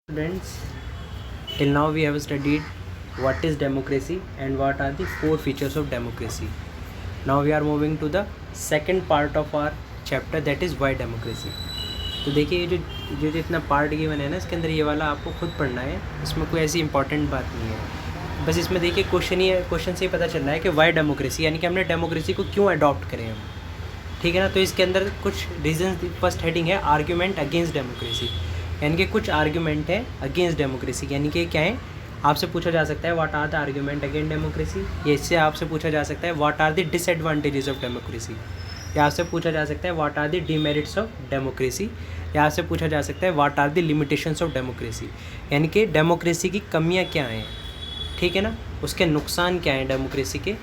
Students, till now we have studied what is democracy and what are the four features of democracy. Now we are moving to the second part of our chapter, that is why democracy. तो देखिए ये जो जितना part given है ना, इसके अंदर ये वाला आपको खुद पढ़ना है, इसमें कोई ऐसी इंपॉर्टेंट बात नहीं है। बस इसमें देखिए क्वेश्चन से ही पता चल रहा है कि वाई डेमोक्रेसी, यानी कि हमने डेमोक्रेसी को क्यों अडॉप्ट करें हम, ठीक है ना। तो इसके अंदर कुछ रीजन, फर्स्ट हेडिंग है आर्ग्यूमेंट अगेंस्ट डेमोक्रेसी, यानी कि कुछ आर्ग्यूमेंट है अगेंस्ट डेमोक्रेसी, यानी कि क्या है, आपसे पूछा जा सकता है what are the argument against democracy, या इससे आपसे पूछा जा सकता है what are the disadvantages of democracy, या आपसे पूछा जा सकता है what are the demerits of democracy, या आपसे पूछा जा सकता है what are the limitations of democracy, यानी कि डेमोक्रेसी की कमियां क्या हैं, ठीक है ना, उसके नुकसान क्या हैं डेमोक्रेसी के।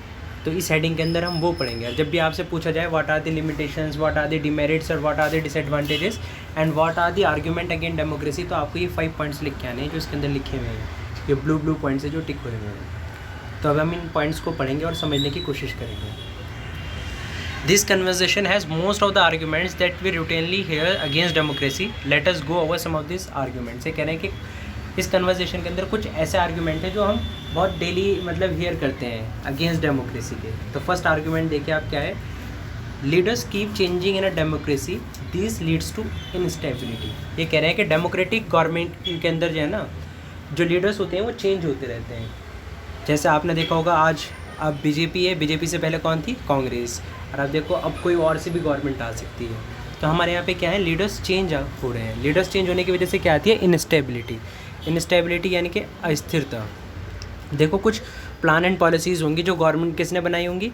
तो इस हेडिंग के अंदर हम वो पढ़ेंगे। और जब भी आपसे पूछा जाए what are the limitations, what are the demerits और what are the disadvantages and what are the argument against democracy, तो आपको ये 5 पॉइंट्स लिख के आने हैं जो इसके अंदर लिखे हुए हैं, ये ब्लू पॉइंट्स है जो टिक हुए हैं। तो अब हम इन पॉइंट्स को पढ़ेंगे और समझने की कोशिश करेंगे। This conversation has most of the arguments that we routinely hear against democracy, let us go over some of this arguments. ये कह रहे हैं कि इस कन्वर्सेशन के अंदर कुछ ऐसे आर्ग्यूमेंट है जो हम बहुत डेली मतलब हियर करते हैं अगेंस्ट डेमोक्रेसी के। तो फर्स्ट आर्ग्यूमेंट देखिए आप क्या है, leaders keep changing in a democracy, this leads to instability. ये कह रहे हैं कि डेमोक्रेटिक गवर्नमेंट के अंदर जो है ना, जो लीडर्स होते हैं वो चेंज होते रहते हैं। जैसे आपने देखा होगा आज अब बीजेपी है, बीजेपी से पहले कौन थी, कांग्रेस, और अब देखो अब कोई और से भी गवर्नमेंट आ सकती है। तो हमारे यहाँ पे क्या है, लीडर्स चेंज हो रहे हैं। लीडर्स चेंज होने की वजह से क्या आती है, इनस्टेबिलिटी। इनस्टेबिलिटी यानी कि अस्थिरता। देखो कुछ प्लान एंड पॉलिसीज़ होंगी जो गवर्नमेंट किसने बनाई होंगी,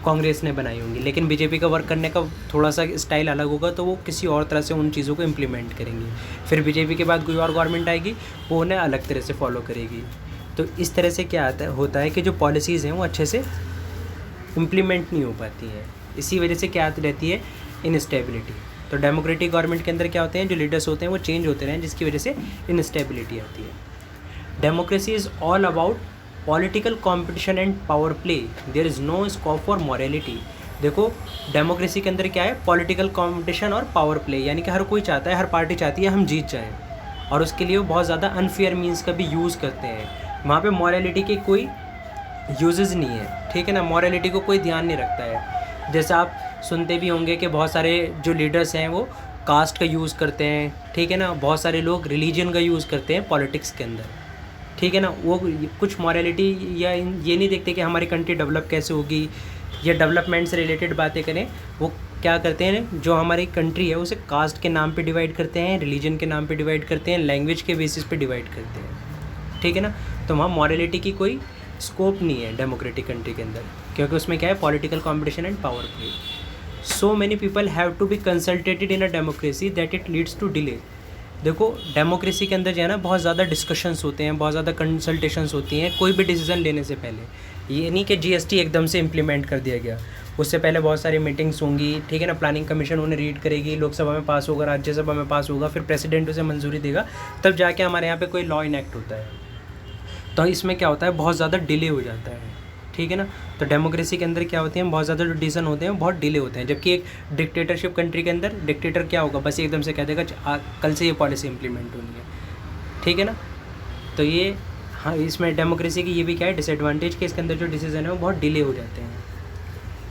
कांग्रेस ने बनाई होंगी, लेकिन बीजेपी का वर्क करने का थोड़ा सा स्टाइल अलग होगा, तो वो किसी और तरह से उन चीज़ों को इम्प्लीमेंट करेंगी। फिर बीजेपी के बाद कोई और गवर्नमेंट आएगी, वो उन्हें अलग तरह से फॉलो करेगी। तो इस तरह से क्या होता है कि जो पॉलिसीज़ हैं वो अच्छे से इम्प्लीमेंट नहीं हो पाती हैं। इसी वजह से क्या आती रहती है, इनस्टेबिलिटी। तो डेमोक्रेटिक गवर्नमेंट के अंदर क्या होते हैं, जो लीडर्स होते हैं वो चेंज होते रहे हैं, जिसकी वजह से इनस्टेबिलिटी आती है। Democracy is all about political competition and power play, there is no scope for morality. देखो डेमोक्रेसी के अंदर क्या है, पॉलिटिकल कॉम्पिटिशन और पावर प्ले, यानी कि हर कोई चाहता है, हर पार्टी चाहती है हम जीत जाएँ, और उसके लिए वो बहुत ज़्यादा अनफेयर मीन्स का भी यूज़ करते हैं। वहाँ पे मॉरलिटी के कोई यूजेस नहीं है, ठीक है ना, मॉरलिटी को कोई ध्यान नहीं रखता है। जैसे आप सुनते भी होंगे कि बहुत सारे जो लीडर्स हैं वो कास्ट का यूज़ करते हैं, ठीक है ना, बहुत सारे लोग रिलीजन का यूज़ करते हैं पॉलिटिक्स के अंदर, ठीक है ना। वो कुछ मॉरलिटी या ये नहीं देखते कि हमारी कंट्री डेवलप कैसे होगी, या डेवलपमेंट से रिलेटेड बातें करें। वो क्या करते हैं, जो हमारी कंट्री है उसे कास्ट के नाम पे डिवाइड करते हैं, रिलीजन के नाम पे डिवाइड करते हैं, लैंग्वेज के बेसिस पे डिवाइड करते हैं, ठीक है ना। तो वहाँ मॉरलिटी की कोई स्कोप नहीं है डेमोक्रेटिक कंट्री के अंदर, क्योंकि उसमें क्या है, political competition and power play. So many people have to be consultated in a democracy that it leads to delay. देखो डेमोक्रेसी के अंदर जो है ना, बहुत ज़्यादा डिस्कशंस होते हैं, बहुत ज़्यादा कंसल्टेशंस होती हैं कोई भी डिसीजन लेने से पहले। ये नहीं कि जीएसटी एकदम से इम्प्लीमेंट कर दिया गया, उससे पहले बहुत सारी मीटिंग्स होंगी, ठीक है ना। प्लानिंग कमीशन उन्हें रीड करेगी, लोकसभा में पास होगा, राज्यसभा में पास होगा, फिर प्रेसिडेंट उसे मंजूरी देगा, तब जाके हमारे यहाँ पे कोई लॉ इनेक्ट होता है। तो इसमें क्या होता है, बहुत ज़्यादा डिले हो जाता है, ठीक है ना। तो डेमोक्रेसी के अंदर क्या होते हैं, बहुत ज़्यादा जो डिसीजन होते हैं बहुत डिले होते हैं। जबकि एक डिक्टेटरशिप कंट्री के अंदर डिक्टेटर क्या होगा, बस एकदम से कह देगा कल से ये पॉलिसी इंप्लीमेंट होनी है, ठीक है ना। तो ये हाँ, इसमें डेमोक्रेसी की ये भी क्या है डिसएडवांटेज, कि इसके अंदर जो डिसीजन है वो बहुत डिले हो जाते हैं।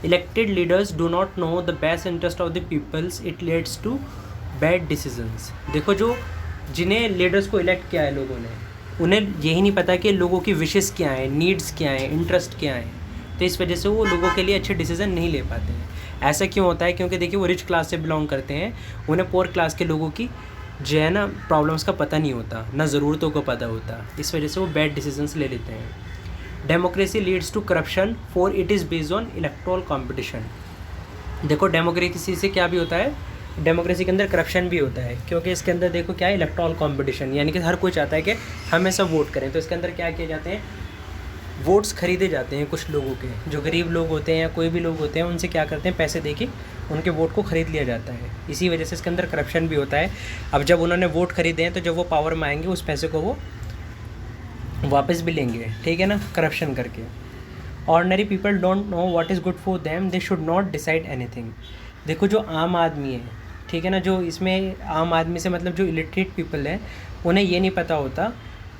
Elected leaders do not know the best interest of the peoples, it leads to bad decisions. देखो जो जिन्हें लीडर्स को इलेक्ट किया है लोगों ने, उन्हें यही नहीं पता कि लोगों की विशेस क्या हैं, नीड्स क्या हैं, इंटरेस्ट क्या हैं। तो इस वजह से वो लोगों के लिए अच्छे डिसीजन नहीं ले पाते हैं। ऐसा क्यों होता है, क्योंकि देखिए वो रिच क्लास से बिलोंग करते हैं, उन्हें पुअर क्लास के लोगों की जो है ना प्रॉब्लम्स का पता नहीं होता, ना ज़रूरतों को पता होता, इस वजह से वो बैड डिसीजंस ले लेते हैं। Democracy leads to corruption for it is based on electoral competition. देखो डेमोक्रेसी से क्या भी होता है, डेमोक्रेसी के अंदर करप्शन भी होता है, क्योंकि इसके अंदर देखो क्या है, इलेक्टोरल कंपटीशन, यानी कि हर कोई चाहता है कि हमें सब वोट करें। तो इसके अंदर क्या किए जाते हैं, वोट्स खरीदे जाते हैं कुछ लोगों के, जो गरीब लोग होते हैं या कोई भी लोग होते हैं, उनसे क्या करते हैं, पैसे दे के उनके वोट को ख़रीद लिया जाता है। इसी वजह से इसके अंदर करप्शन भी होता है। अब जब उन्होंने वोट खरीदे हैं, तो जब वो पावर में आएंगे उस पैसे को वो वापस भी लेंगे, ठीक है ना, करप्शन करके। Ordinary people don't know what is good for them, they should not decide anything. देखो जो आम आदमी है, ठीक है ना, जो इसमें आम आदमी से मतलब जो इलिटरेट पीपल है, उन्हें ये नहीं पता होता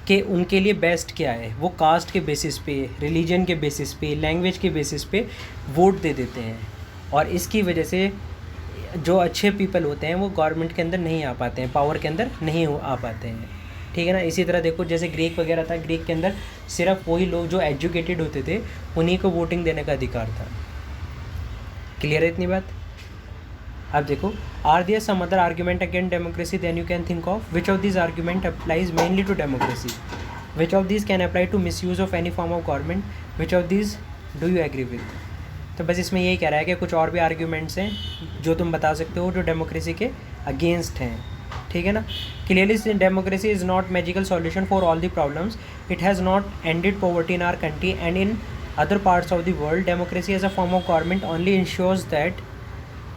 कि उनके लिए बेस्ट क्या है। वो कास्ट के बेसिस पे, रिलीजन के बेसिस पे, लैंग्वेज के बेसिस पे वोट दे देते हैं, और इसकी वजह से जो अच्छे पीपल होते हैं वो गवर्नमेंट के अंदर नहीं आ पाते हैं, पावर के अंदर नहीं आ पाते हैं, ठीक है ना। इसी तरह देखो जैसे ग्रीक वगैरह था, ग्रीक के अंदर सिर्फ वही लोग जो एजुकेटेड होते थे उन्हीं को वोटिंग देने का अधिकार था। क्लियर है इतनी बात? अब देखो, are there some other argument against democracy then you can think of? Which of this argument applies mainly to democracy? Which of this can apply to misuse of any form of government? Which of this do you agree with? तो बस इसमें यही कह रहा है कि कुछ और भी आर्ग्यूमेंट्स हैं जो तुम बता सकते हो जो डेमोक्रेसी के अगेंस्ट हैं, ठीक है ना। Clearly democracy is not magical solution for all the problems, it has not ended poverty in our country and in other parts of the world. Democracy as a form of government only ensures that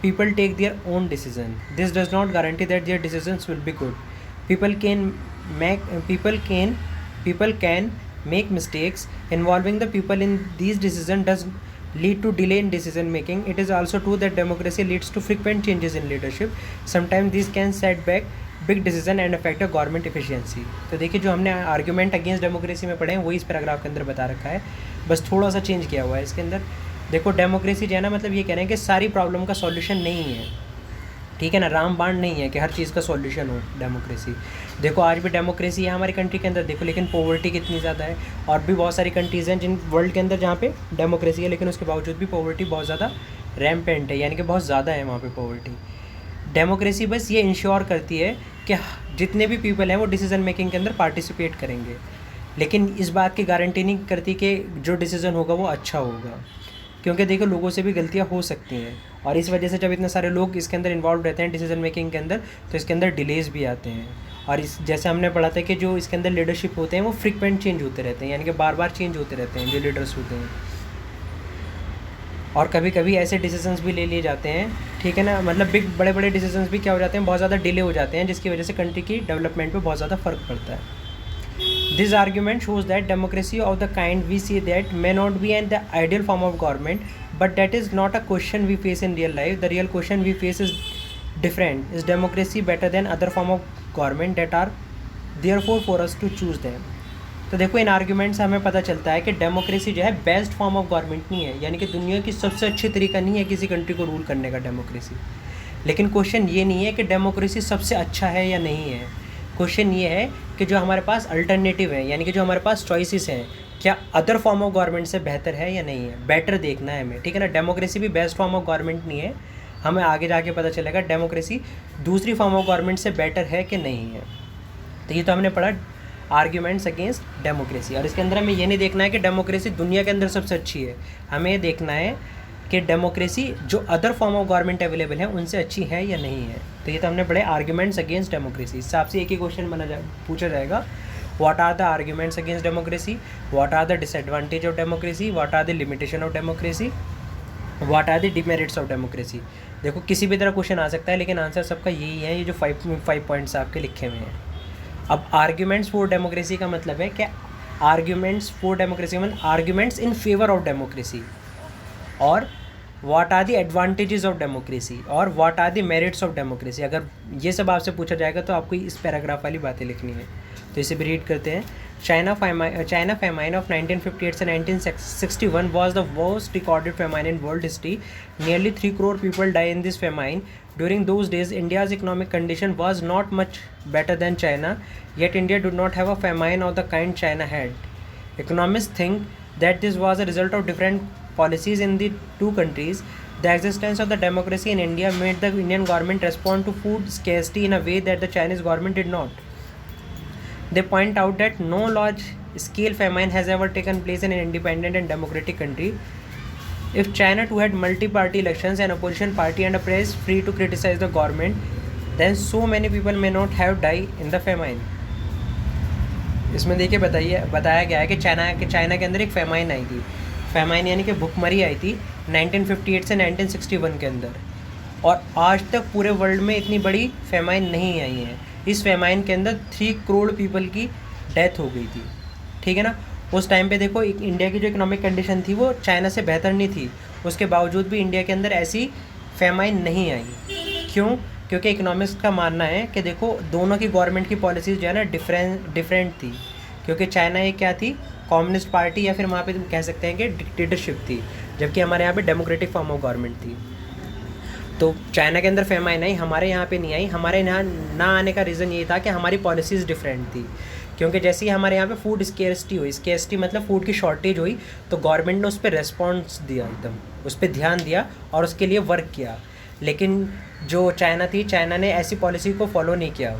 people take their own decision. This does not guarantee that their decisions will be good. People can make mistakes. Involving the people in these decisions does lead to delay in decision making. It is also true that democracy leads to frequent changes in leadership. Sometimes these can set back big decision and affect of government efficiency. तो देखिए जो हमने argument against democracy में पढ़े हैं वही इस paragraph के अंदर बता रखा है, बस थोड़ा सा चेंज किया हुआ है इसके अंदर। देखो डेमोक्रेसी जो है ना, मतलब ये कह रहे हैं कि सारी प्रॉब्लम का सॉल्यूशन नहीं है, ठीक है ना, रामबाण नहीं है कि हर चीज़ का सॉल्यूशन हो डेमोक्रेसी। देखो आज भी डेमोक्रेसी है हमारी कंट्री के अंदर, देखो लेकिन पॉवर्टी कितनी ज़्यादा है, और भी बहुत सारी कंट्रीज़ हैं जिन वर्ल्ड के अंदर जहाँ पे डेमोक्रेसी है लेकिन उसके बावजूद भी पॉवर्टी बहुत ज़्यादा रैम्पेंट है, यानी कि बहुत ज़्यादा है वहाँ पे पॉवर्टी। डेमोक्रेसी बस ये इंश्योर करती है कि जितने भी पीपल हैं वो डिसीज़न मेकिंग के अंदर पार्टिसिपेट करेंगे, लेकिन इस बात की गारंटी नहीं करती कि जो डिसीज़न होगा वो अच्छा होगा, क्योंकि देखो लोगों से भी गलतियाँ हो सकती हैं, और इस वजह से जब इतने सारे लोग इसके अंदर इन्वॉल्व रहते हैं डिसीज़न मेकिंग के अंदर तो इसके अंदर डिलेज भी आते हैं। और इस जैसे हमने पढ़ा था कि जो इसके अंदर लीडरशिप होते हैं वो फ्रीक्वेंट चेंज होते रहते हैं, यानी कि बार बार चेंज होते रहते हैं जो लीडर्स होते हैं, और कभी कभी ऐसे डिसीजंस भी ले लिए जाते हैं, ठीक है ना, मतलब बड़े बड़े डिसीजंस भी क्या हो जाते हैं, बहुत ज़्यादा डिले हो जाते हैं, जिसकी वजह से कंट्री की डेवलपमेंट पे बहुत ज़्यादा फ़र्क पड़ता है। This argument shows that democracy of the kind we see that may not be an the ideal form of government, but that is not a question we face in real life. The real question we face is different. Is democracy better than other form of government that are therefore for us to choose them. तो देखो इन argument से हमें पता चलता है कि democracy जो है बेस्ट फॉर्म ऑफ गवर्नमेंट नहीं है, यानी कि दुनिया की सबसे अच्छी तरीका नहीं है किसी कंट्री को रूल करने का डेमोक्रेसी। लेकिन क्वेश्चन ये नहीं है कि डेमोक्रेसी सबसे अच्छा है या नहीं है, क्वेश्चन ये है कि जो हमारे पास अल्टरनेटिव है, यानी कि जो हमारे पास चॉइसेस हैं, क्या अदर फॉर्म ऑफ गवर्नमेंट से बेहतर है या नहीं है, बेटर देखना है हमें, ठीक है ना। डेमोक्रेसी भी बेस्ट फॉर्म ऑफ गवर्नमेंट नहीं है, हमें आगे जाके पता चलेगा डेमोक्रेसी दूसरी फॉर्म ऑफ गवर्नमेंट से बेटर है कि नहीं है। तो ये तो हमने पढ़ा आर्ग्यूमेंट्स अगेंस्ट डेमोक्रेसी, और इसके अंदर हमें ये नहीं देखना है कि डेमोक्रेसी दुनिया के अंदर सबसे अच्छी है, हमें ये देखना है कि डेमोक्रेसी जो other form of government available है उनसे अच्छी है या नहीं है। तो ये तो हमने पढ़े आर्ग्यूमेंट्स अगेंस्ट डेमोक्रेसी। इस हिसाब से एक ही क्वेश्चन पूछा जाएगा, what are the arguments against democracy, what are the disadvantage of democracy, what are the limitation of democracy, what are the demerits of democracy. देखो किसी भी तरह क्वेश्चन आ सकता है, लेकिन आंसर सबका यही है, ये जो 5 पॉइंट्स आपके लिखे हुए हैं। अब आर्ग्यूमेंट्स फॉर डेमोक्रेसी का मतलब है कि आर्ग्यूमेंट्स फॉर डेमोक्रेसी मतलब arguments in favour of democracy, और what are the advantages of democracy, और what are the merits of democracy. अगर ये सब आपसे पूछा जाएगा तो आपको इस पैराग्राफ वाली बातें लिखनी है। तो इसे भी रीड करते हैं। चाइना famine of 1958 से 1961 was the worst recorded famine in world history. Nearly 3 crore people died in this famine. During those days, India's economic condition was not much better than China, yet India did not have a famine of the kind China had. Economists think that this was a result of different policies in the two countries. The existence of the democracy in India made the Indian government respond to food scarcity in a way that the Chinese government did not. They point out that no large-scale famine has ever taken place in an independent and democratic country. If China too had multi-party elections, an opposition party and a press free to criticize the government, then so many people may not have died in the famine. इसमें देखिए बताया गया है कि China के अंदर एक famine आई थी। फेमाइन यानी कि भुखमरी आई थी 1958 से 1961 के अंदर, और आज तक पूरे वर्ल्ड में इतनी बड़ी फेमाइन नहीं आई है। इस फेमाइन के अंदर 3 करोड़ पीपल की डेथ हो गई थी, ठीक है ना। उस टाइम पे देखो इंडिया की जो इकोनॉमिक कंडीशन थी वो चाइना से बेहतर नहीं थी, उसके बावजूद भी इंडिया के अंदर ऐसी फेमाइन नहीं आई। क्यों? क्योंकि इकोनॉमिक्स का मानना है कि देखो दोनों की गवर्नमेंट की पॉलिसीज़ जो है ना डिफरेंट थी, क्योंकि चाइना एक क्या थी, कम्युनिस्ट पार्टी, या फिर वहाँ पे तुम कह सकते हैं कि डिक्टेटरशिप थी, जबकि हमारे यहाँ पे डेमोक्रेटिक फॉर्म ऑफ गवर्नमेंट थी। तो चाइना के अंदर फेमाइन आई, हमारे यहाँ पे नहीं आई। हमारे यहाँ ना आने का रीज़न ये था कि हमारी पॉलिसीज़ डिफरेंट थी, क्योंकि जैसे ही हमारे यहाँ पे फूड स्केर्सिटी हुई, स्केर्सिटी मतलब फूड की शॉर्टेज हुई, तो गवर्नमेंट ने उस पर रेस्पॉन्स दिया, एकदम उस पर ध्यान दिया और उसके लिए वर्क किया। लेकिन जो चाइना थी, चाइना ने ऐसी पॉलिसी को फॉलो नहीं किया।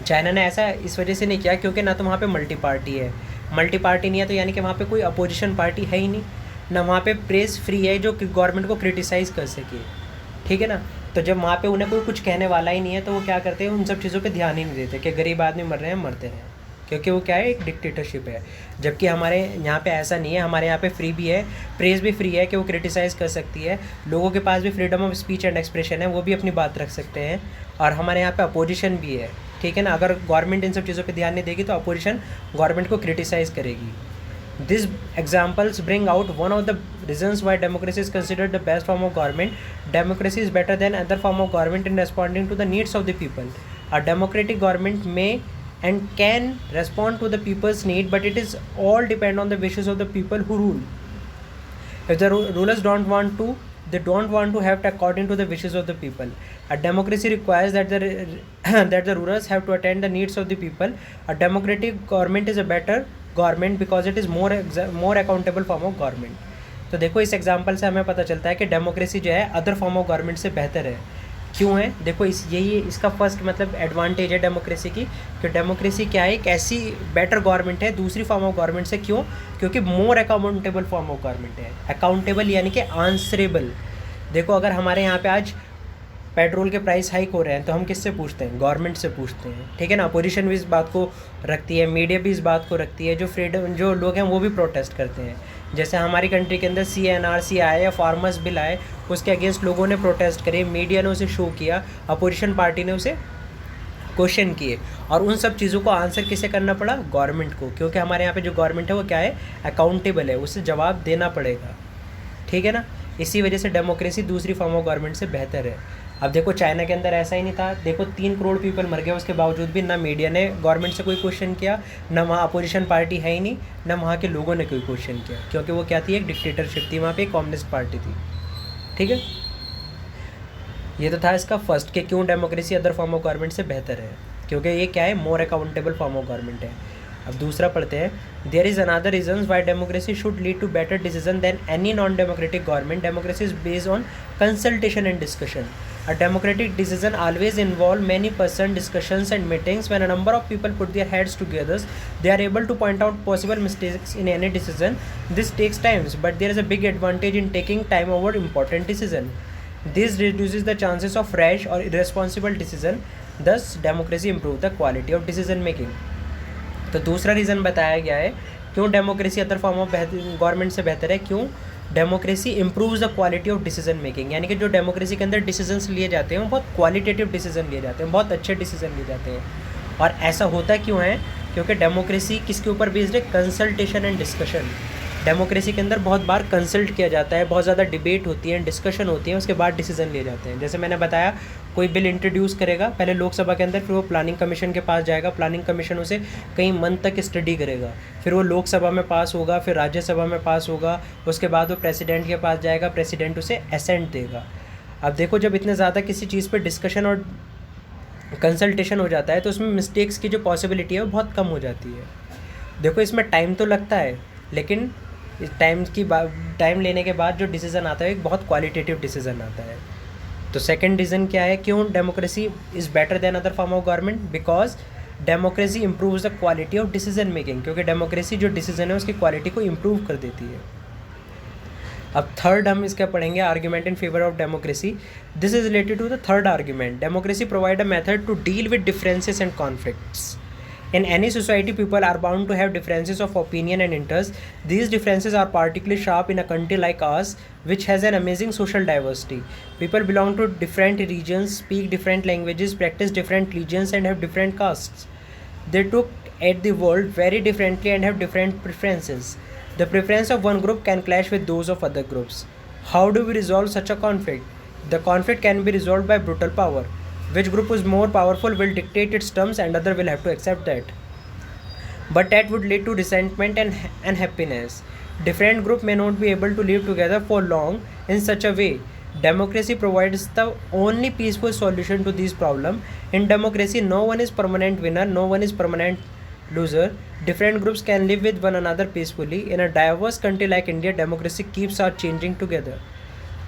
चाइना ने ऐसा इस वजह से नहीं किया क्योंकि ना तो वहाँ पे मल्टी पार्टी है, मल्टी पार्टी नहीं है तो यानी कि वहाँ पे कोई अपोजिशन पार्टी है ही नहीं, ना वहाँ पे प्रेस फ्री है जो गवर्नमेंट को क्रिटिसाइज़ कर सके, ठीक है ना। तो जब वहाँ पे उन्हें कोई कुछ कहने वाला ही नहीं है तो वो क्या करते हैं, उन सब चीज़ों पे ध्यान ही नहीं देते कि गरीब आदमी मर रहे हैं, मरते हैं, क्योंकि वो क्या है, एक डिक्टेटरशिप है। जबकि हमारे यहाँ पे ऐसा नहीं है, हमारे यहाँ पे फ्री भी है, प्रेस भी फ्री है कि वो क्रिटिसाइज़ कर सकती है, लोगों के पास भी freedom of speech and expression है, वो भी अपनी बात रख सकते हैं, और हमारे यहाँ पे अपोजिशन भी है, ठीक है ना। अगर गवर्नमेंट इन सब चीज़ों पे ध्यान नहीं देगी तो अपोजिशन गवर्नमेंट को क्रिटिसाइज़ करेगी। These examples bring out one of the reasons why democracy is considered the best form of government. Democracy is better than other form of government in responding to the needs of the people. A democratic government may and can respond to the people's need, but it is all depend on the wishes of the people who rule. If the rulers don't want to, they don't want to have it according to the wishes of the people. A democracy requires that that the rulers have to attend the needs of the people. A democratic government is a better government because it is more accountable form of government. तो देखो इस example से हमें पता चलता है कि democracy जो है अदर फॉर्म ऑफ गवर्नमेंट से बेहतर है। क्यों है, देखो यही इसका फर्स्ट मतलब एडवांटेज है डेमोक्रेसी की, कि डेमोक्रेसी क्या है, एक ऐसी बेटर गवर्नमेंट है दूसरी फॉर्म ऑफ गवर्नमेंट से। क्यों, क्योंकि मोर अकाउंटेबल फॉर्म ऑफ गवर्नमेंट है। अकाउंटेबल यानी कि आंसरेबल। देखो अगर हमारे यहाँ पे आज पेट्रोल के प्राइस हाइक हो रहे हैं तो हम किससे पूछते हैं, गवर्नमेंट से पूछते हैं, ठीक है ना। अपोजिशन भी इस बात को रखती है, मीडिया भी इस बात को रखती है, जो फ्रीडम जो लोग हैं वो भी प्रोटेस्ट करते हैं। जैसे हमारी कंट्री के अंदर CNRC आया या फार्मर्स बिल आए, उसके अगेंस्ट लोगों ने प्रोटेस्ट करे, मीडिया ने उसे शो किया, अपोजिशन पार्टी ने उसे क्वेश्चन किए, और उन सब चीज़ों को आंसर किसे करना पड़ा, गवर्नमेंट को, क्योंकि हमारे यहाँ पे जो गवर्नमेंट है वो क्या है, अकाउंटेबल है, उसे जवाब देना पड़ेगा, ठीक है ना। इसी वजह से डेमोक्रेसी दूसरी फॉर्म ऑफ गवर्नमेंट से बेहतर है। अब देखो चाइना के अंदर ऐसा ही नहीं था, देखो 3 करोड़ पीपल मर गए, उसके बावजूद भी ना मीडिया ने गवर्नमेंट से कोई क्वेश्चन किया, ना वहाँ अपोजिशन पार्टी है ही नहीं, ना वहाँ के लोगों ने कोई क्वेश्चन किया, क्योंकि वो क्या थी, एक डिक्टेटरशिप थी, वहाँ पे एक कम्युनिस्ट पार्टी थी, ठीक है। ये तो था इसका फर्स्ट कि क्यों democracy other form of government से बेहतर है, क्योंकि ये क्या है, more accountable form of government है। अब दूसरा पढ़ते हैं, there is another reason why democracy should lead to better decision than any non democratic government. Democracy is based on consultation and discussion. A democratic decision always involve many person discussions and meetings. When a number of people put their heads together, they are able to point out possible mistakes in any decision. This takes time, but there is a big advantage in taking time over important decision. This reduces the chances of rash or irresponsible decision. Thus, democracy improves the quality of decision making. तो दूसरा reason बताया गया है क्यों democracy other form of government से बेहतर है। क्यों, democracy improves the quality of decision making, यानी कि जो डेमोक्रेसी के अंदर डिसीजंस लिए जाते हैं वो बहुत क्वालिटेटिव डिसीजन लिए जाते हैं, बहुत अच्छे डिसीजन लिए जाते हैं। और ऐसा होता क्यों है, क्योंकि डेमोक्रेसी किसके ऊपर बेस्ड है, कंसल्टेशन एंड डिस्कशन। डेमोक्रेसी के अंदर बहुत बार कंसल्ट किया जाता है, बहुत ज़्यादा डिबेट होती है, डिस्कशन होती है, उसके बाद डिसीजन लिए जाते हैं। जैसे मैंने बताया, कोई बिल इंट्रोड्यूस करेगा पहले लोकसभा के अंदर, फिर वो प्लानिंग कमीशन के पास जाएगा, प्लानिंग कमीशन उसे कई मंथ तक स्टडी करेगा, फिर वो लोकसभा में पास होगा, फिर राज्यसभा में पास होगा, उसके बाद वो प्रेसिडेंट के पास जाएगा, प्रेसिडेंट उसे असेंट देगा। अब देखो जब इतने ज़्यादा किसी चीज़ पर डिस्कशन और कंसल्टेशन हो जाता है तो उसमें मिस्टेक्स की जो पॉसिबिलिटी है वो बहुत कम हो जाती है। देखो इसमें टाइम तो लगता है, लेकिन इस टाइम लेने के बाद जो डिसीज़न आता है एक बहुत क्वालिटेटिव डिसीज़न आता है। तो सेकंड रीज़न क्या है क्यों democracy is better than other form of government, because democracy improves the quality of decision making, क्योंकि डेमोक्रेसी जो डिसीजन है उसकी क्वालिटी को इम्प्रूव कर देती है। अब थर्ड हम इसका पढ़ेंगे, argument in favour of democracy. This is related to the third argument, democracy provide a method to deal with differences and conflicts. In any society, people are bound to have differences of opinion and interest. These differences are particularly sharp in a country like ours, which has an amazing social diversity. People belong to different regions, speak different languages, practice different religions, and have different castes. They look at the world very differently and have different preferences. The preference of one group can clash with those of other groups. How do we resolve such a conflict? The conflict can be resolved by brutal power. which group is more powerful will dictate its terms and other will have to accept that, but that would lead to resentment and unhappiness. Different group may not be able to live together for long in such a way. Democracy provides the only peaceful solution to these problems. In democracy, no one is permanent winner, no one is permanent loser. Different groups can live with one another peacefully. In a diverse country like India, democracy keeps on changing together.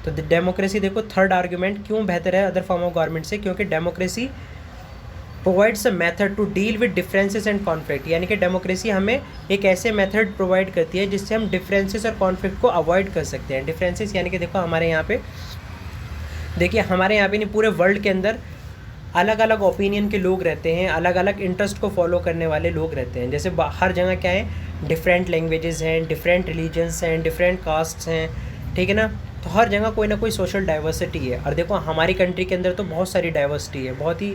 तो democracy देखो third argument क्यों बेहतर है other form of government से, क्योंकि democracy provides a method to deal with differences and conflict, यानी कि democracy हमें एक ऐसे मेथड प्रोवाइड करती है जिससे हम डिफरेंसेस और कॉन्फ्लिक्ट को अवॉइड कर सकते हैं. डिफरेंसेस यानी कि देखो हमारे यहाँ पे देखिए हमारे यहाँ पे नहीं पूरे वर्ल्ड के अंदर अलग अलग ओपिनियन के लोग रहते हैं, अलग अलग इंटरेस्ट को फॉलो करने वाले लोग रहते हैं. जैसे हर जगह क्या है, डिफरेंट लैंग्वेजेस हैं, डिफरेंट रिलीजन्स हैं, डिफरेंट कास्ट्स हैं, ठीक है ना. तो हर जगह कोई ना कोई सोशल डाइवर्सिटी है. और देखो हमारी कंट्री के अंदर तो बहुत सारी डाइवर्सिटी है, बहुत ही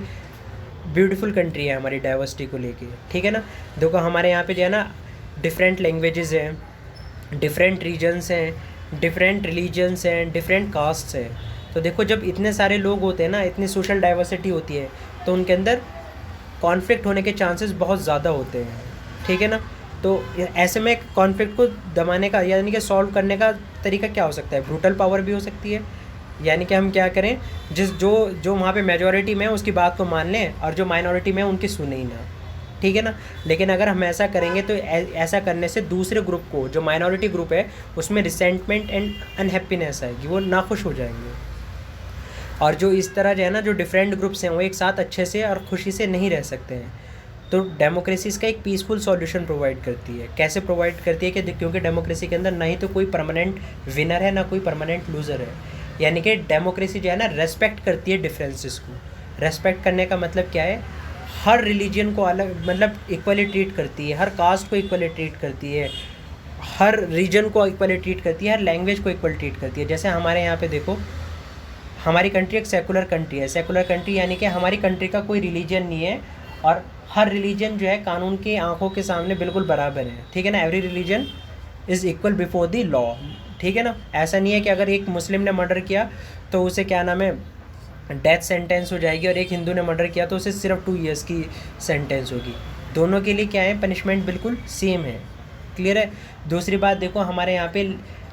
ब्यूटीफुल कंट्री है हमारी डाइवर्सिटी को लेके, ठीक है ना. देखो हमारे यहाँ पे जो है ना डिफरेंट लैंग्वेजेस हैं, डिफरेंट रीजन्स हैं, डिफरेंट रिलीजन्स हैं, डिफरेंट कास्ट्स हैं. तो देखो जब इतने सारे लोग होते हैं ना, इतनी सोशल डाइवर्सिटी होती है, तो उनके अंदर कॉन्फ्लिक्ट होने के चांसेस बहुत ज़्यादा होते हैं, ठीक है ना. तो ऐसे में कॉन्फ्लिक्ट को दबाने का यानी कि सॉल्व करने का तरीका क्या हो सकता है, ब्रूटल पावर भी हो सकती है. यानी कि हम क्या करें, जो वहाँ पे मेजॉरिटी में है उसकी बात को मान लें और जो माइनॉरिटी में है उनकी सुने ही ना, ठीक है ना. लेकिन अगर हम ऐसा करेंगे तो ऐसा करने से दूसरे ग्रुप को, जो माइनॉरिटी ग्रुप है, उसमें रिसेंटमेंट एंड अनहैप्पीनेस आएगी, वो नाखुश हो जाएंगे. और जो इस तरह जो है ना, जो डिफरेंट ग्रुप्स हैं वो एक साथ अच्छे से और खुशी से नहीं रह सकते हैं. तो डेमोक्रेसी इसका एक पीसफुल सॉल्यूशन प्रोवाइड करती है. कैसे प्रोवाइड करती है कि क्योंकि डेमोक्रेसी के अंदर ना ही तो कोई परमानेंट विनर है, ना कोई परमानेंट लूज़र है. यानी कि डेमोक्रेसी जो है ना रेस्पेक्ट करती है डिफरेंसेस को. रेस्पेक्ट करने का मतलब क्या है, हर रिलीजन को अलग मतलब इक्वली ट्रीट करती है, हर कास्ट को इक्वली ट्रीट करती है, हर रीजन को इक्वली ट्रीट करती है, हर लैंग्वेज को इक्वल ट्रीट करती है. जैसे हमारे यहाँ पे देखो हमारी कंट्री एक सेकुलर कंट्री है. सेकुलर कंट्री यानी कि हमारी कंट्री का कोई रिलीजन नहीं है और हर रिलीजन जो है कानून की आंखों के सामने बिल्कुल बराबर है, ठीक है ना. Every religion is equal before the law, ठीक है ना. ऐसा नहीं है कि अगर एक मुस्लिम ने मर्डर किया तो उसे क्या नाम है डेथ सेंटेंस हो जाएगी और एक हिंदू ने मर्डर किया तो उसे सिर्फ 2 ईयर्स की सेंटेंस होगी. दोनों के लिए क्या है, पनिशमेंट बिल्कुल सेम है. क्लियर है. दूसरी बात देखो हमारे यहाँ पे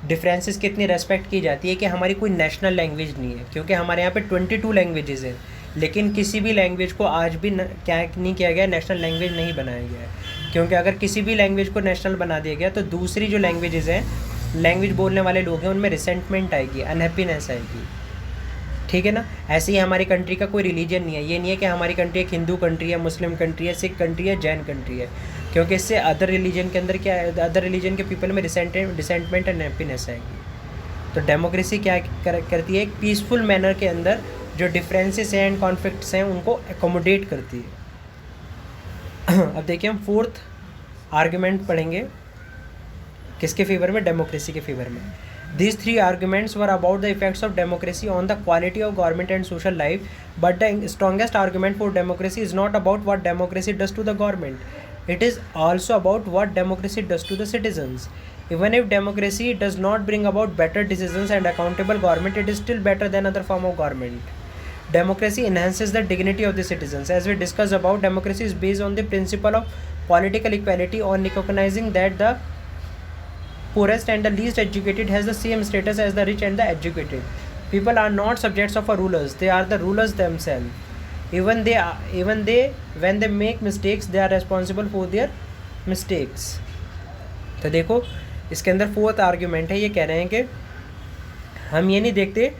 डिफरेंसेस कितनी रेस्पेक्ट की जाती है कि हमारी कोई नेशनल लैंग्वेज नहीं है, क्योंकि हमारे यहाँ पे 22 लैंग्वेजेस हैं, लेकिन किसी भी लैंग्वेज को आज भी क्या नहीं किया गया, नेशनल लैंग्वेज नहीं बनाया गया है. क्योंकि अगर किसी भी लैंग्वेज को नेशनल बना दिया गया तो दूसरी जो लैंग्वेजेस हैं, लैंग्वेज बोलने वाले लोग हैं, उनमें रिसेंटमेंट आएगी, अनहैप्पीनेस आएगी, ठीक है ना. ऐसे ही हमारी कंट्री का कोई रिलीजन नहीं है. ये नहीं है कि हमारी कंट्री एक हिंदू कंट्री है, मुस्लिम कंट्री है, सिख कंट्री है, जैन कंट्री है, क्योंकि इससे अदर रिलीजन के अंदर क्या है, अदर रिलीजन के पीपल में रिसेंटमेंट एंड हैप्पीनेस आएगी. तो डेमोक्रेसी क्या करती है, एक पीसफुल मैनर के अंदर जो डिफरेंसेस हैं एंड कॉन्फ्लिक्ट्स हैं उनको एकोमोडेट करती है. अब देखिए हम फोर्थ आर्ग्यूमेंट पढ़ेंगे किसके फेवर में, डेमोक्रेसी के फेवर में. These 3 arguments were about the effects of democracy on the quality of government and social life, but the strongest argument for democracy is not about what democracy does to the government. It is also about what democracy does to the citizens. Even if democracy does not bring about better decisions and accountable government, it is still better than other form of government. Democracy enhances the dignity of the citizens. As we discussed about, democracy is based on the principle of political equality, on recognizing that the poorest and the least educated has the same status as the rich and the educated. People are not subjects of a rulers, they are the rulers themselves. Even they when they make mistakes, they are responsible for their mistakes. तो देखो इसके अंदर fourth argument है, ये कह रहे हैं कि हम ये नहीं देखते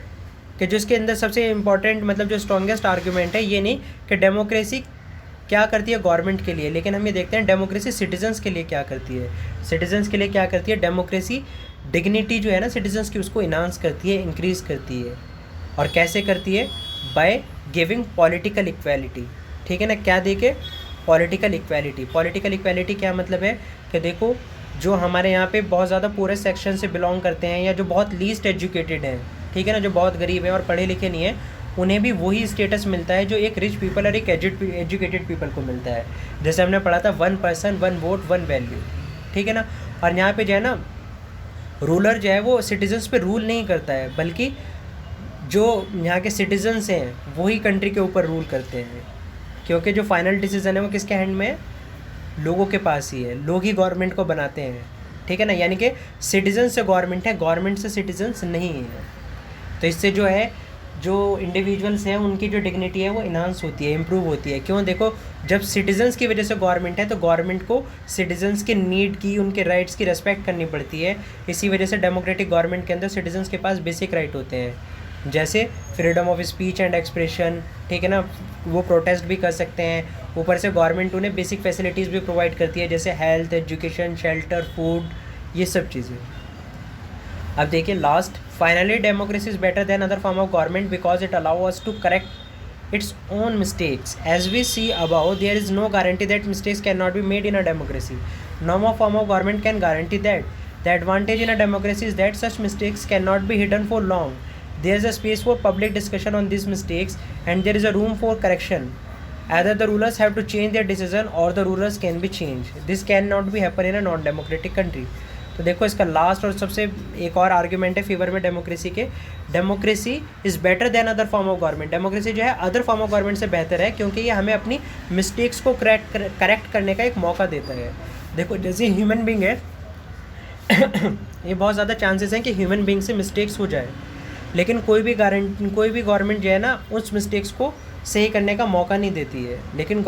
कि जो इसके अंदर सबसे इम्पॉर्टेंट मतलब जो स्ट्रॉन्गेस्ट आर्ग्यूमेंट है ये नहीं कि डेमोक्रेसी क्या करती है गवर्नमेंट के लिए, लेकिन हम ये देखते हैं डेमोक्रेसी सिटीजन्स के लिए क्या करती है. सिटीजन्स के लिए क्या करती है डेमोक्रेसी, डिग्निटी जो है ना सिटीजन्स की उसको इन्हांस करती है, इंक्रीज़ करती है. और कैसे करती है, बाय गिविंग पॉलिटिकल इक्वालिटी, ठीक है ना. क्या देके, पॉलिटिकल इक्वालिटी. पॉलिटिकल इक्वालिटी क्या मतलब है कि देखो जो हमारे यहाँ पे बहुत ज़्यादा पूरे सेक्शन से बिलोंग करते हैं या जो बहुत लीस्ट एजुकेटेड हैं, ठीक है ना, जो बहुत गरीब हैं और पढ़े लिखे नहीं हैं, उन्हें भी वही स्टेटस मिलता है जो एक रिच पीपल और एक एजुकेटेड पीपल को मिलता है. जैसे हमने पढ़ा था 1 पर्सन 1 वोट 1 वैल्यू, ठीक है ना. और यहाँ पे जो है ना रूलर जो है वो सिटीजन्स पे रूल नहीं करता है, बल्कि जो यहाँ के सिटीजन्स हैं वही कंट्री के ऊपर रूल करते हैं, क्योंकि जो फाइनल डिसीजन है वो किसके हैंड में है, लोगों के पास ही है, लोग ही गवर्नमेंट को बनाते हैं, ठीक है ना। यानी कि सिटीजन से गवर्नमेंट है, गवर्नमेंट से सिटीजन्स नहीं है। तो इससे जो है जो इंडिविजुअल्स हैं उनकी जो डिग्निटी है वो इन्हांस होती है, इम्प्रूव होती है। क्यों, देखो जब सिटीजन्स की वजह से गवर्नमेंट है तो गवर्नमेंट को सिटीजन्स के नीड की, उनके राइट्स की रेस्पेक्ट करनी पड़ती है। इसी वजह से डेमोक्रेटिक गवर्नमेंट के अंदर सिटीजन्स के पास बेसिक राइट होते हैं, जैसे freedom of speech and expression, ठीक है ना, वो प्रोटेस्ट भी कर सकते हैं। ऊपर से गवर्नमेंट उन्हें बेसिक फैसिलिटीज़ भी प्रोवाइड करती है, जैसे हेल्थ, एजुकेशन, शेल्टर, फूड, ये सब चीज़ें। अब देखिए last, finally democracy is better than other form of government because it allow us to correct its own mistakes. As we see above, there is no guarantee that mistakes cannot be made in a democracy. No more form of government can guarantee that. The advantage in a democracy is that such mistakes cannot be hidden for long. There is a space for public discussion on these mistakes and there is a room for correction. Either the rulers have to change their decision or the rulers can be changed. This cannot be happen in a non-democratic country. तो देखो इसका last और सबसे एक और argument है favour में democracy के, democracy is better than other form of government. Democracy जो है अदर फॉर्म ऑफ गवर्नमेंट से बेहतर है क्योंकि ये हमें अपनी मिस्टेक्स को करेक्ट करने का एक मौका देता है। देखो जैसे ह्यूमन बींग है ये बहुत ज़्यादा चांसेस हैं कि ह्यूमन बींग से मिस्टेक्स हो जाए, लेकिन कोई भी गवर्नमेंट जो है ना उस मिस्टेक्स को सही करने का मौका नहीं देती है। लेकिन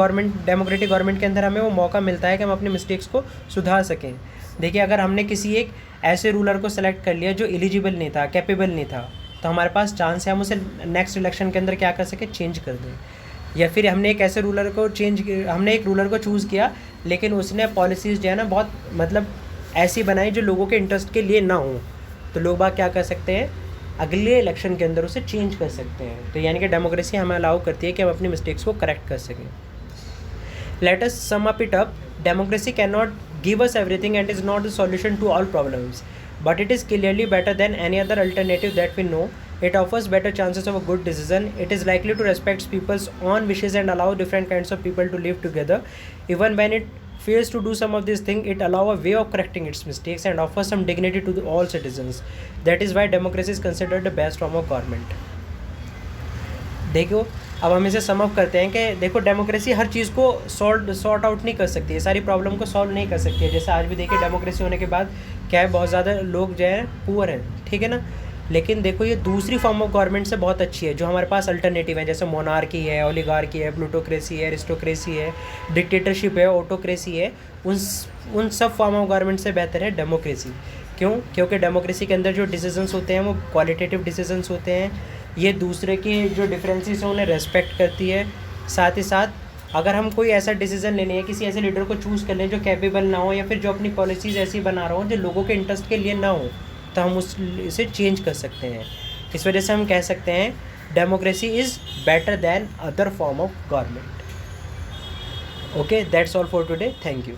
डेमोक्रेटिक गवर्नमेंट के अंदर हमें वो मौका मिलता है कि हम अपने मिस्टेक्स को सुधार सकें। देखिए अगर हमने किसी एक ऐसे रूलर को सेलेक्ट कर लिया जो एलिजिबल नहीं था, कैपेबल नहीं था, तो हमारे पास चांस है हम उसे नेक्स्ट इलेक्शन के अंदर क्या कर सके, चेंज कर दें। या फिर हमने एक रूलर को चूज़ किया लेकिन उसने पॉलिसीज़ जो है ना बहुत मतलब ऐसी बनाई जो लोगों के इंटरेस्ट के लिए ना हो, तो लोग बाग क्या कर सकते हैं, अगले इलेक्शन के अंदर उसे चेंज कर सकते हैं। तो यानी कि डेमोक्रेसी हमें अलाउ करती है कि हम अपनी मिस्टेक्स को करेक्ट कर सकें। Let us sum up it up, democracy can not give us everything and is not the solution to all problems, but it is clearly better than any other alternative that we know. It offers better chances of a good decision. It is likely to respect people's own wishes and allow different kinds of people to live together. Even when it fails to do some of these things, it allows a way of correcting its mistakes and offers some dignity to all citizens. That is why democracy is considered the best form of government. देखो अब हम इसे sum up करते हैं कि देखो democracy हर चीज़ को sort out नहीं कर सकती है, सारी प्रॉब्लम को सॉल्व नहीं कर सकती है। जैसे आज भी देखिए डेमोक्रेसी होने के बाद क्या है, बहुत ज़्यादा लोग जो है पुअर हैं, ठीक है ना। लेकिन देखो ये दूसरी फॉर्म ऑफ गवर्नमेंट से बहुत अच्छी है जो हमारे पास अल्टरनेटिव है, जैसे मोनार्की है, ओलिगार्की है, प्लूटोक्रेसी है, एरिस्टोक्रेसी है, डिक्टेटरशिप है, ऑटोक्रेसी है। उन सब फॉर्म ऑफ गवर्नमेंट से बेहतर है डेमोक्रेसी। क्यों? क्योंकि डेमोक्रेसी के अंदर जो डिसीजंस होते हैं वो क्वालिटेटिव डिसीजंस होते हैं, ये दूसरे के जो डिफरेंसेस हैं उन्हें रेस्पेक्ट करती है। साथ ही साथ अगर हम कोई ऐसा डिसीज़न लेने हैं, किसी ऐसे लीडर को चूज़ कर लें जो कैपेबल ना हो या फिर जो अपनी पॉलिसीज़ ऐसी बना रहा हो जो लोगों के इंटरेस्ट के लिए ना हो, तो हम उसे चेंज कर सकते हैं। इस वजह से हम कह सकते हैं democracy is better than other form of government. Okay, that's all for today, thank you.